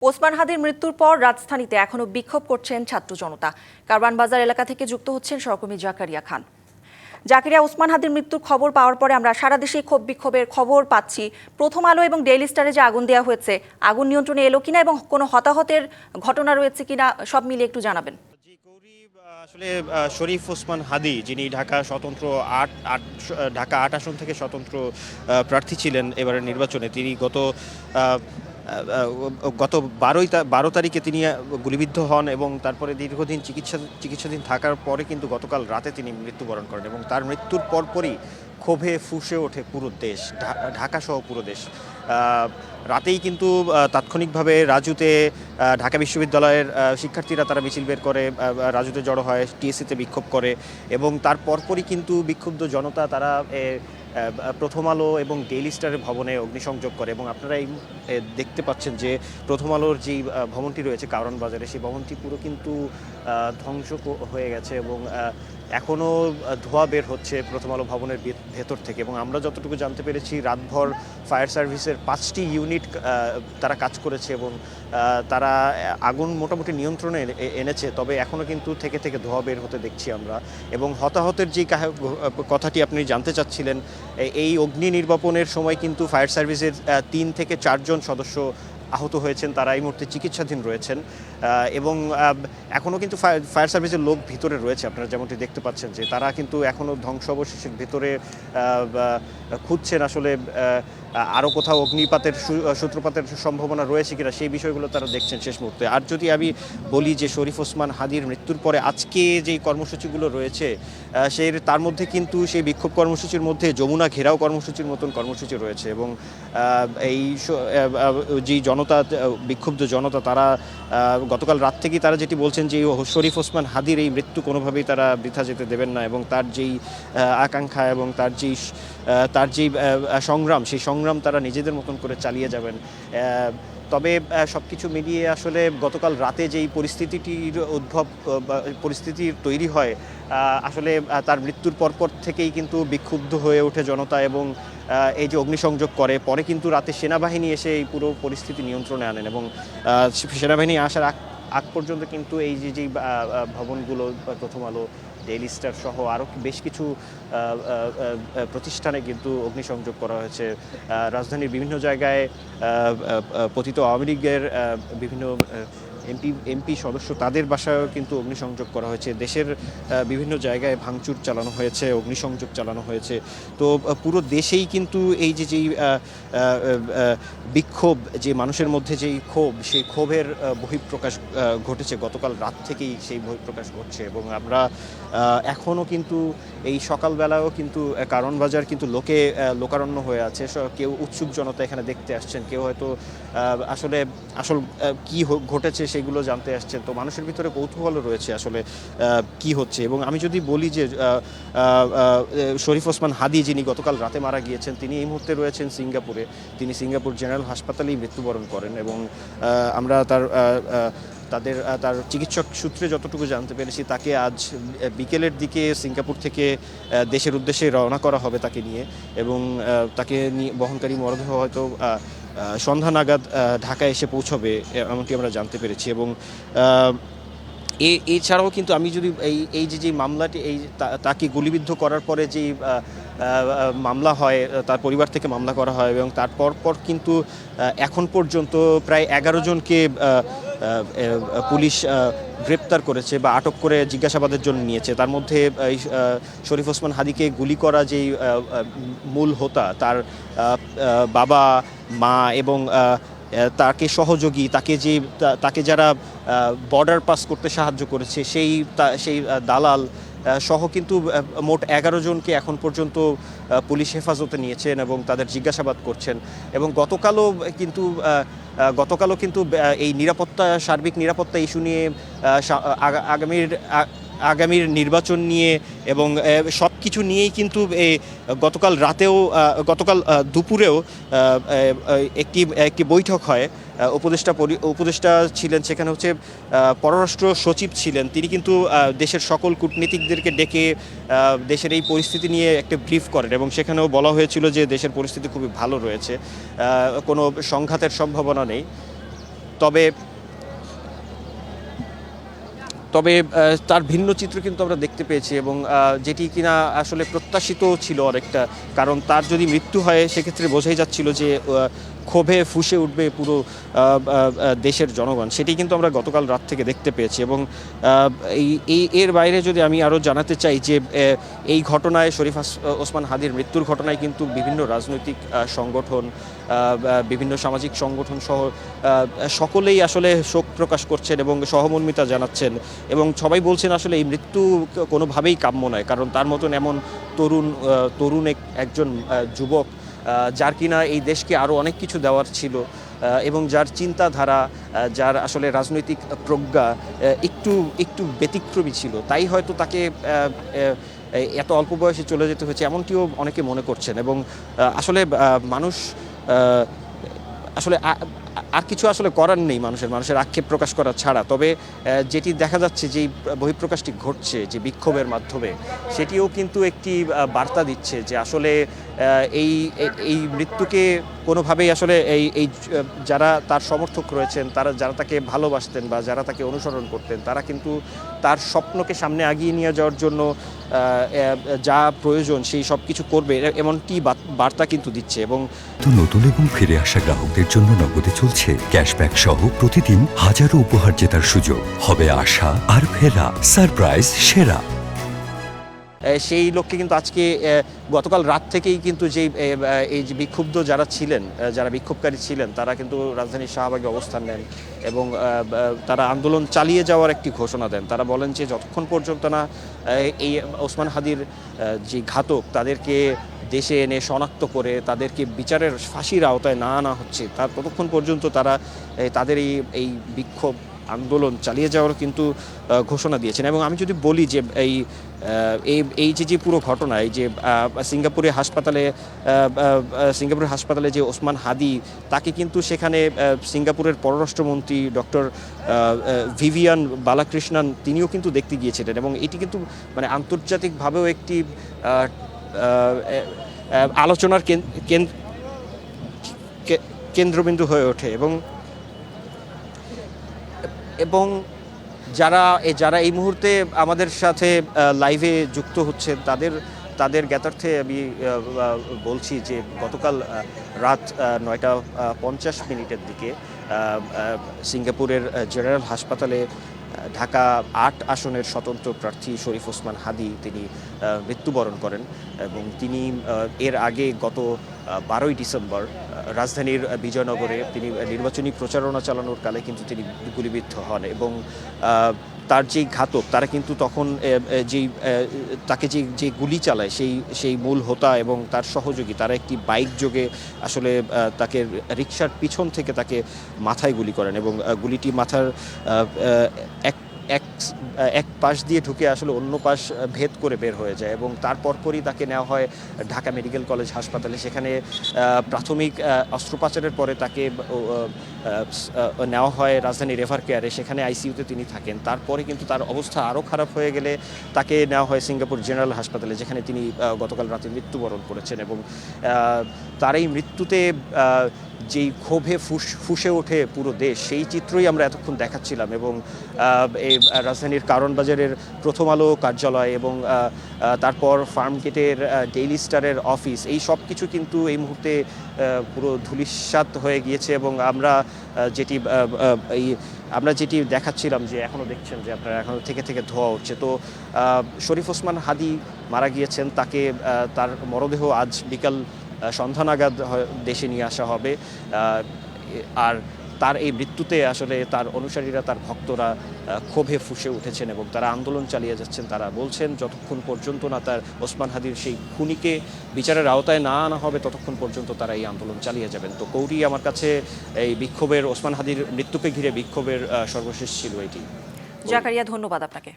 ওসমান হাদির মৃত্যুর পর রাজধানীতে এখনো বিক্ষোভ করছেন ছাত্র জনতা। কারওয়ান বাজার এলাকা থেকে যুক্ত হচ্ছেন সহকর্মী জাকারিয়া খান। জাকারিয়া, ওসমান হাদির মৃত্যুর খবর পাওয়ার পরে আমরা সারা দেশে ক্ষোভ বিক্ষোভের খবর পাচ্ছি। প্রথম আলো এবং ডেইলি স্টারে যে আগুন দেওয়া হয়েছে, আগুন নিয়ন্ত্রণে এলো কিনা এবং কোনো হতাহতের ঘটনা রয়েছে কিনা সব মিলিয়ে একটু জানাবেন। আসলে শরীফ ওসমান হাদি, যিনি ঢাকা ৮ আসন থেকে স্বতন্ত্র প্রার্থী ছিলেন এবারের নির্বাচনে, তিনি গত ১২ তারিখে তিনি গুলিবিদ্ধ হন এবং তারপরে দীর্ঘদিন চিকিৎসাধীন থাকার পরে কিন্তু গতকাল রাতে তিনি মৃত্যুবরণ করেন এবং তার মৃত্যুর পরপরই ক্ষোভে ফুঁসে ওঠে পুরো দেশ, ঢাকা সহ পুরো দেশ। রাতেই কিন্তু তাৎক্ষণিকভাবে রাজুতে ঢাকা বিশ্ববিদ্যালয়ের শিক্ষার্থীরা তারা মিছিল বের করে রাজুতে জড়ো হয়, টিএসসিতে বিক্ষোভ করে এবং তার পরপরই কিন্তু বিক্ষুব্ধ জনতা তারা প্রথম আলো এবং ডেইলি স্টারের ভবনে অগ্নিসংযোগ করে এবং আপনারা এই দেখতে পাচ্ছেন যে প্রথম আলোর যেই ভবনটি রয়েছে কারওয়ান বাজারে, সেই ভবনটি পুরো কিন্তু ধ্বংস হয়ে গেছে এবং এখনও ধোঁয়া বের হচ্ছে প্রথম আলো ভবনের ভেতর থেকে। এবং আমরা যতটুকু জানতে পেরেছি, রাতভর ফায়ার সার্ভিসের 5টি ইউনিট তারা কাজ করেছে এবং তারা আগুন মোটামুটি নিয়ন্ত্রণে এনেছে, তবে এখনও কিন্তু থেকে থেকে ধোঁয়া বের হতে দেখছি আমরা। এবং হতাহতের যে কথাটি আপনি জানতে চাচ্ছিলেন, এই অগ্নি নির্বাপনের সময় কিন্তু ফায়ার সার্ভিসের 3 থেকে 4 জন সদস্য আহত হয়েছেন, তারা এই মুহূর্তে চিকিৎসাধীন রয়েছেন এবং এখনও কিন্তু ফায়ার সার্ভিসের লোক ভিতরে রয়েছে। আপনারা যেমনটি দেখতে পাচ্ছেন যে তারা কিন্তু এখনও ধ্বংসাবশেষের ভিতরে খুঁজছেন আসলে আরও কোথাও অগ্নিপাতের সূত্রপাতের সম্ভাবনা রয়েছে কিনা, সেই বিষয়গুলো তারা দেখছেন শেষ মুহূর্তে। আর যদি আমি বলি যে শরীফ ওসমান হাদির মৃত্যুর পরে আজকে যেই কর্মসূচিগুলো রয়েছে, তার মধ্যে কিন্তু সেই বিক্ষোভ কর্মসূচির মধ্যে যমুনা ঘেরাও কর্মসূচির মতন কর্মসূচি রয়েছে এবং এই যেই জনতা, বিক্ষুব্ধ জনতা, তারা গতকাল রাত থেকেই তারা যেটি বলছেন যে শরীফ ওসমান হাদির এই মৃত্যু কোনোভাবেই তারা বৃথা যেতে দেবেন না এবং তার যেই আকাঙ্ক্ষা এবং তার যেই সংগ্রাম, সেই সংগ্রাম তারা নিজেদের মতন করে চালিয়ে যাবেন। তবে সব কিছু মিলিয়ে আসলে গতকাল রাতে যেই পরিস্থিতি তৈরি হয়, আসলে তার মৃত্যুর পরপর থেকেই কিন্তু বিক্ষুব্ধ হয়ে ওঠে জনতা এবং এই যে অগ্নিসংযোগ করে, পরে কিন্তু রাতে সেনাবাহিনী এসে এই পুরো পরিস্থিতি নিয়ন্ত্রণে আনেন এবং সেনাবাহিনী আসার আগ পর্যন্ত কিন্তু এই যে ভবনগুলো, প্রথম আলো, ডেইলি স্টার সহ আরও বেশ কিছু প্রতিষ্ঠানে কিন্তু অগ্নিসংযোগ করা হয়েছে। রাজধানীর বিভিন্ন জায়গায় পতিত আওয়ামী লীগের বিভিন্ন এমপি সদস্য, তাদের বাসায়ও কিন্তু অগ্নিসংযোগ করা হয়েছে। দেশের বিভিন্ন জায়গায় ভাঙচুর চালানো হয়েছে, অগ্নিসংযোগ চালানো হয়েছে। তো পুরো দেশেই কিন্তু এই যেই বিক্ষোভ, যে মানুষের মধ্যে যেই ক্ষোভ, সেই ক্ষোভের বহিঃপ্রকাশ ঘটেছে গতকাল রাত থেকেই, সেই বহিঃপ্রকাশ ঘটছে এবং আমরা এখনও কিন্তু এই সকালবেলাও কিন্তু কারওয়ান বাজার কিন্তু লোকারণ্য হয়ে আছে। কেউ উৎসুক জনতা এখানে দেখতে আসছেন, কেউ হয়তো আসল কি ঘটেছে সেগুলো জানতে আসছেন। তো মানুষের ভিতরে কৌতূহলও রয়েছে আসলে কি হচ্ছে। এবং আমি যদি বলি যে শরীফ ওসমান হাদি, যিনি গতকাল রাতে মারা গিয়েছেন, তিনি এই মুহূর্তে রয়েছেন সিঙ্গাপুরে। তিনি সিঙ্গাপুর জেনারেল হাসপাতালেই মৃত্যুবরণ করেন এবং আমরা তার চিকিৎসক সূত্রে যতটুকু জানতে পেরেছি, তাকে আজ বিকেলের দিকে সিঙ্গাপুর থেকে দেশের উদ্দেশ্যে রওনা করা হবে তাকে নিয়ে এবং তাকে নিয়ে বহনকারী মরদেহ হয়তো সন্ধ্যা নাগাদ ঢাকায় এসে পৌঁছবে, এমনটি আমরা জানতে পেরেছি। এবং এছাড়াও কিন্তু আমি যদি এই যে মামলাটি, তাকে গুলিবিদ্ধ করার পরে যেই মামলা হয়, তার পরিবার থেকে মামলা করা হয় এবং তারপর কিন্তু এখন পর্যন্ত প্রায় 11 জনকে পুলিশ গ্রেপ্তার করেছে বা আটক করে জিজ্ঞাসাবাদের জন্য নিয়েছে। তার মধ্যে শরীফ ওসমান হাদিকে গুলি করা যেই মূল হোতা, তার বাবা, মা এবং তাকে সহযোগী, তাকে যারা বর্ডার পাস করতে সাহায্য করেছে, সেই দালাল সহ কিন্তু মোট 11 জনকে এখন পর্যন্ত পুলিশ হেফাজতে নিয়েছেন এবং তাদের জিজ্ঞাসাবাদ করছেন। এবং গতকালও কিন্তু এই সার্বিক নিরাপত্তা ইস্যু নিয়ে, আগামীর নির্বাচন নিয়ে এবং সব কিছু নিয়েই কিন্তু গতকাল দুপুরেও একটি বৈঠক হয়। উপদেষ্টা ছিলেন সেখানে, হচ্ছে পররাষ্ট্র সচিব ছিলেন, তিনি কিন্তু দেশের সকল কূটনীতিকদেরকে ডেকে দেশের এই পরিস্থিতি নিয়ে একটা ব্রিফ করেন এবং সেখানেও বলা হয়েছিল যে দেশের পরিস্থিতি খুবই ভালো রয়েছে, কোনো সংঘাতের সম্ভাবনা নেই। তবে তবে তার ভিন্ন চিত্র কিন্তু আমরা দেখতে পেয়েছি, এবং যেটি কিনা আসলে প্রত্যাশিত ছিল অনেকটা, কারণ তার যদি মৃত্যু হয় সেক্ষেত্রে বোঝাই যাচ্ছিল যে ক্ষোভে ফুঁসে উঠবে পুরো দেশের জনগণ। সেটি কিন্তু আমরা গতকাল রাত থেকে দেখতে পেয়েছি। এবং এর বাইরে যদি আমি আরও জানাতে চাই যে এই ঘটনায় শরীফ ওসমান হাদির মৃত্যুর ঘটনায় কিন্তু বিভিন্ন রাজনৈতিক সংগঠন, বিভিন্ন সামাজিক সংগঠন সহ সকলেই আসলে শোক প্রকাশ করছেন এবং সহমর্মিতা জানাচ্ছেন, এবং সবাই বলছেন আসলে এই মৃত্যু কোনোভাবেই কাম্য নয়, কারণ তার মতন এমন তরুণ একজন যুবক, যার কিনা এই দেশকে আরও অনেক কিছু দেওয়ার ছিল, এবং যার চিন্তাধারা, যার আসলে রাজনৈতিক প্রজ্ঞা একটু ব্যতিক্রমী ছিল, তাই হয়তো তাকে এত অল্প বয়সে চলে যেতে হয়েছে, এমনটিও অনেকে মনে করছেন। এবং আসলে মানুষ আসলে আর কিছু আসলে করার নেই মানুষের আক্ষেপ প্রকাশ করা ছাড়া। তবে যেটি দেখা যাচ্ছে যে বহিঃপ্রকাশটি ঘটছে যে বিক্ষোভের মাধ্যমে, সেটিও কিন্তু একটি বার্তা দিচ্ছে যে আসলে এই মৃত্যুকে কোনোভাবেই আসলে এই যারা তার সমর্থক রয়েছেন, যারা তাকে ভালোবাসতেন বা যারা তাকে অনুসরণ করতেন, তারা কিন্তু তার স্বপ্নকে সামনে আগিয়ে নিয়ে যাওয়ার জন্য যা প্রয়োজন সেই সব কিছু করবে, এমনটি বার্তা কিন্তু দিচ্ছে। এবং নতুন এবং ফিরে আসা গ্রাহকদের জন্য নগদে চলছে ক্যাশব্যাক সহ প্রতিদিন হাজারো উপহার জেতার সুযোগ। হবে আশা আর ফেরা, সারপ্রাইজ সেরা। সেই লক্ষ্যে কিন্তু আজকে গতকাল রাত থেকেই কিন্তু এই যে বিক্ষুব্ধ যারা ছিলেন, যারা বিক্ষোভকারী ছিলেন, তারা কিন্তু রাজধানীর শাহবাগে অবস্থান নেন এবং তারা আন্দোলন চালিয়ে যাওয়ার একটি ঘোষণা দেন। তারা বলেন যে যতক্ষণ পর্যন্ত না এই ওসমান হাদির যে ঘাতক তাদেরকে দেশে এনে শনাক্ত করে তাদেরকে বিচারের ফাঁসির আওতায় না আনা হচ্ছে, ততক্ষণ পর্যন্ত তারা তাদের এই বিক্ষোভ আন্দোলন চালিয়ে যাওয়ার কিন্তু ঘোষণা দিয়েছেন। এবং আমি যদি বলি যে এই যে পুরো ঘটনা, এই যে সিঙ্গাপুরের হাসপাতালে যে ওসমান হাদি, তাকে কিন্তু সেখানে সিঙ্গাপুরের পররাষ্ট্রমন্ত্রী ডক্টর ভিভিয়ান বালাকৃষ্ণন তিনিও কিন্তু দেখতে গিয়েছিলেন, এবং এটি কিন্তু মানে আন্তর্জাতিকভাবেও একটি আলোচনার কেন্দ্রবিন্দু হয়ে ওঠে। এবং যারা এই মুহূর্তে আমাদের সাথে লাইভে যুক্ত হচ্ছে তাদের জ্ঞাতার্থে আমি বলছি যে গতকাল রাত 9:50 দিকে সিঙ্গাপুরের জেনারেল হাসপাতালে ঢাকা 8 আসনের স্বতন্ত্র প্রার্থী শরীফ ওসমান হাদি তিনি মৃত্যুবরণ করেন, এবং তিনি এর আগে গত 12ই ডিসেম্বর রাজধানীর বিজয়নগরে তিনি নির্বাচনী প্রচারণা চালানোর কালে কিন্তু তিনি গুলিবিদ্ধ হন। এবং তার যেই ঘাতক, তারা কিন্তু তখন তাকে যে গুলি চালায় সেই মূল হোতা এবং তার সহযোগী, তারা একটি বাইক যোগে আসলে তাকে রিকশার পিছন থেকে তাকে মাথায় গুলি করেন, এবং গুলিটি মাথার এক পাশ দিয়ে ঢুকে আসলে অন্য পাশ ভেদ করে বের হয়ে যায়। এবং তারপরই তাকে নেওয়া হয় ঢাকা মেডিকেল কলেজ হাসপাতালে। সেখানে প্রাথমিক অস্ত্রোপচারের পরে তাকে নেওয়া হয় রাজধানী রেফার কেয়ারে, সেখানে আইসিইউতে তিনি থাকেন। তারপরে কিন্তু তার অবস্থা আরও খারাপ হয়ে গেলে তাকে নেওয়া হয় সিঙ্গাপুর জেনারেল হাসপাতালে, যেখানে তিনি গতকাল রাতে মৃত্যুবরণ করেছেন। এবং তার এই মৃত্যুতে যেই ক্ষোভে ফুঁসে ওঠে পুরো দেশ, সেই চিত্রই আমরা এতক্ষণ দেখাচ্ছিলাম। এবং এই রাজধানীর কারণ বাজারের প্রথম আলো কার্যালয় এবং তারপর ফার্মগেটের ডেইলি স্টারের অফিস, এই সব কিছু কিন্তু এই মুহূর্তে পুরো ধূলিসাৎ হয়ে গিয়েছে। এবং আমরা যেটি দেখাচ্ছিলাম যে এখনও দেখছেন যে আপনারা এখনও থেকে ধোয়া উঠছে। তো শরীফ ওসমান হাদি মারা গিয়েছেন, তাকে তার মরদেহ আজ বিকাল সন্ধ্যা নাগাদ দেশে নিয়ে আসা হবে। আর তার এই মৃত্যুতে আসলে তার অনুসারীরা, তার ভক্তরা ক্ষোভে ফুঁসে উঠেছেন এবং তারা আন্দোলন চালিয়ে যাচ্ছেন। তারা বলছেন যতক্ষণ পর্যন্ত না তার ওসমান হাদির সেই খুনিকে বিচারের আওতায় না আনা হবে, ততক্ষণ পর্যন্ত তারা এই আন্দোলন চালিয়ে যাবেন। তো কৌরি, আমার কাছে এই বিক্ষোভের, ওসমান হাদির মৃত্যুকে ঘিরে বিক্ষোভের সর্বশেষ ছিল এটি। জাকারিয়া, ধন্যবাদ আপনাকে।